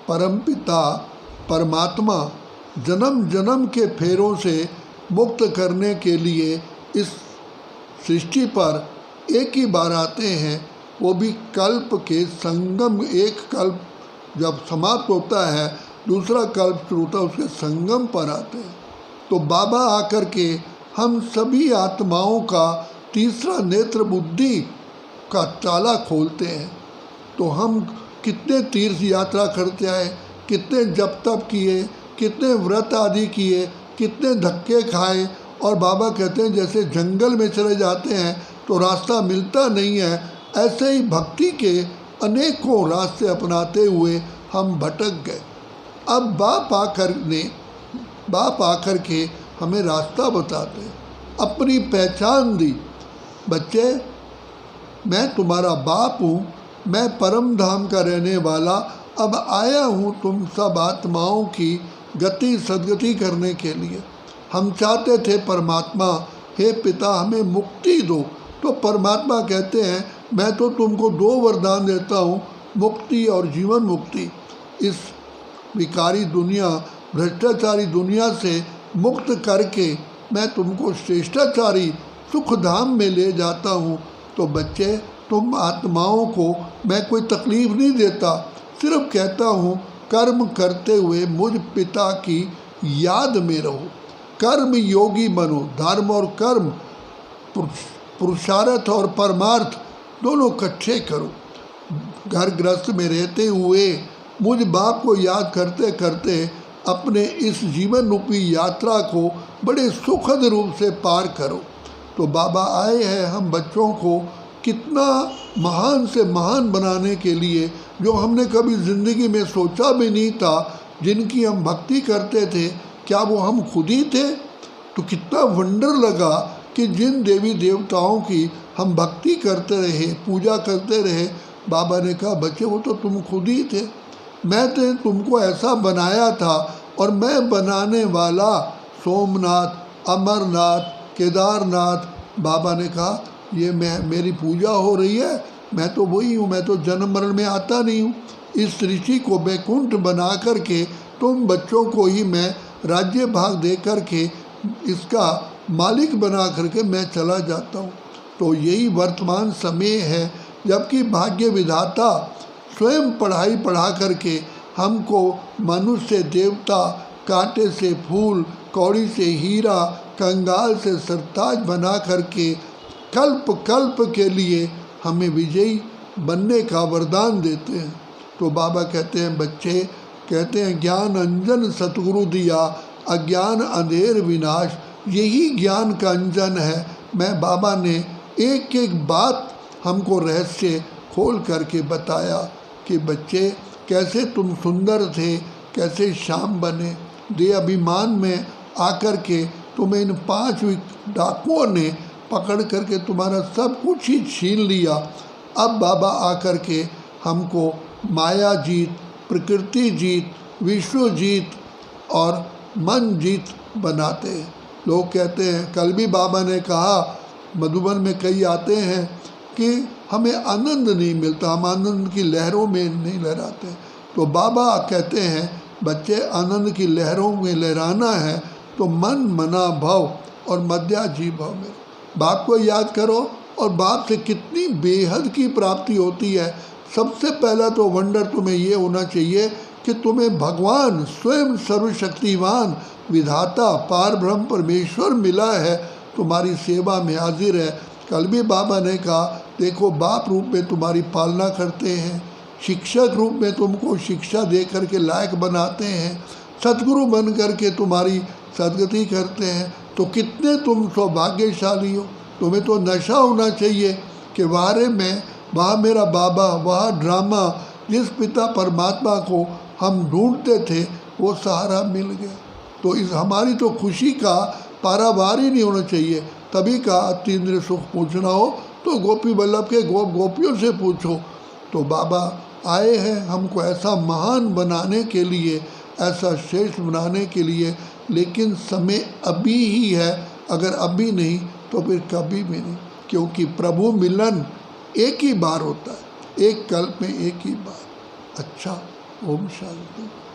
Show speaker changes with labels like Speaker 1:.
Speaker 1: परमपिता परमात्मा जन्म जन्म के फेरों से मुक्त करने के लिए इस सृष्टि पर एक ही बार आते हैं, वो भी कल्प के संगम। एक कल्प जब समाप्त होता है दूसरा कल्प शुरू होता है, उसके संगम पर आते हैं। तो बाबा आकर के हम सभी आत्माओं का तीसरा नेत्र बुद्धि का ताला खोलते हैं। तो हम कितने तीर्थ यात्रा करते आए, कितने जप तप किए, कितने व्रत आदि किए, कितने धक्के खाए, और बाबा कहते हैं जैसे जंगल में चले जाते हैं तो रास्ता मिलता नहीं है, ऐसे ही भक्ति के अनेकों रास्ते अपनाते हुए हम भटक गए। अब बाप आकर के हमें रास्ता बताते हैं, अपनी पहचान दी। बच्चे, मैं तुम्हारा बाप हूँ, मैं परम धाम का रहने वाला अब आया हूँ तुम सब आत्माओं की गति सदगति करने के लिए। हम चाहते थे परमात्मा, हे पिता हमें मुक्ति दो। तो परमात्मा कहते हैं मैं तो तुमको दो वरदान देता हूँ, मुक्ति और जीवन मुक्ति। इस विकारी दुनिया, भ्रष्टाचारी दुनिया से मुक्त करके मैं तुमको श्रेष्ठाचारी सुख धाम में ले जाता हूँ। तो बच्चे, तुम आत्माओं को मैं कोई तकलीफ नहीं देता, सिर्फ कहता हूँ कर्म करते हुए मुझ पिता की याद में रहो, कर्म योगी बनो। धर्म और कर्म, पुरुषार्थ और परमार्थ दोनों इकट्ठे करो। घर गृहस्थ में रहते हुए मुझ बाप को याद करते करते अपने इस जीवन रूपी यात्रा को बड़े सुखद रूप से पार करो। तो बाबा आए हैं हम बच्चों को कितना महान से महान बनाने के लिए, जो हमने कभी ज़िंदगी में सोचा भी नहीं था। जिनकी हम भक्ति करते थे, क्या वो हम खुद ही थे? तो कितना वंडर लगा कि जिन देवी देवताओं की हम भक्ति करते रहे, पूजा करते रहे, बाबा ने कहा बच्चे वो तो तुम खुद ही थे, मैं तो तुमको ऐसा बनाया था। और मैं बनाने वाला सोमनाथ, अमरनाथ, केदारनाथ। बाबा ने कहा ये मेरी पूजा हो रही है, मैं तो वही हूँ, मैं तो जन्म मरण में आता नहीं हूँ। इस सृष्टि को बैकुंठ बना करके तुम बच्चों को ही मैं राज्य भाग दे करके इसका मालिक बना करके मैं चला जाता हूँ। तो यही वर्तमान समय है जबकि भाग्य विधाता स्वयं पढ़ाई पढ़ा करके हमको मनुष्य से देवता, कांटे से फूल, कौड़ी से हीरा, कंगाल से सरताज बना करके कल्प कल्प के लिए हमें विजयी बनने का वरदान देते हैं। तो बाबा कहते हैं बच्चे, कहते हैं ज्ञान अंजन सतगुरु दिया, अज्ञान अंधेर विनाश। यही ज्ञान का अंजन है। मैं बाबा ने एक एक बात हमको रहस्य खोल करके बताया कि बच्चे कैसे तुम सुंदर थे, कैसे श्याम बने। दे अभिमान में आकर के तुम्हें इन 5 डाकुओं ने पकड़ करके तुम्हारा सब कुछ ही छीन लिया। अब बाबा आकर के हमको माया जीत, प्रकृति जीत, विश्व जीत और मन जीत बनाते हैं। लोग कहते हैं, कल भी बाबा ने कहा, मधुबन में कई आते हैं कि हमें आनंद नहीं मिलता, हम आनंद की लहरों में नहीं लहराते। तो बाबा कहते हैं बच्चे आनंद की लहरों में लहराना है तो मन, मना, भव और मध्या जी भव में बाप को याद करो। और बाप से कितनी बेहद की प्राप्ति होती है। सबसे पहला तो वंडर तुम्हें ये होना चाहिए कि तुम्हें भगवान स्वयं सर्वशक्तिवान विधाता पार ब्रह्म परमेश्वर मिला है, तुम्हारी सेवा में हाजिर है। कल भी बाबा ने कहा देखो बाप रूप में तुम्हारी पालना करते हैं, शिक्षक रूप में तुमको शिक्षा दे करके लायक बनाते हैं, सद्गुरु बन करके तुम्हारी सदगति करते हैं। तो कितने तुम सौभाग्यशाली हो। तुम्हें तो नशा होना चाहिए कि वारे में वहाँ मेरा बाबा, वहाँ ड्रामा, जिस पिता परमात्मा को हम ढूंढते थे वो सहारा मिल गया। तो इस हमारी तो खुशी का पारावार ही नहीं होना चाहिए। तभी का अतीन्द्रिय सुख पूछना हो तो गोपी वल्लभ के गोपियों से पूछो। तो बाबा आए हैं हमको ऐसा महान बनाने के लिए, ऐसा श्रेष्ठ बनाने के लिए, लेकिन समय अभी ही है। अगर अभी नहीं तो फिर कभी भी नहीं, क्योंकि प्रभु मिलन एक ही बार होता है, एक कल्प में एक ही बार। अच्छा, ओम शांति।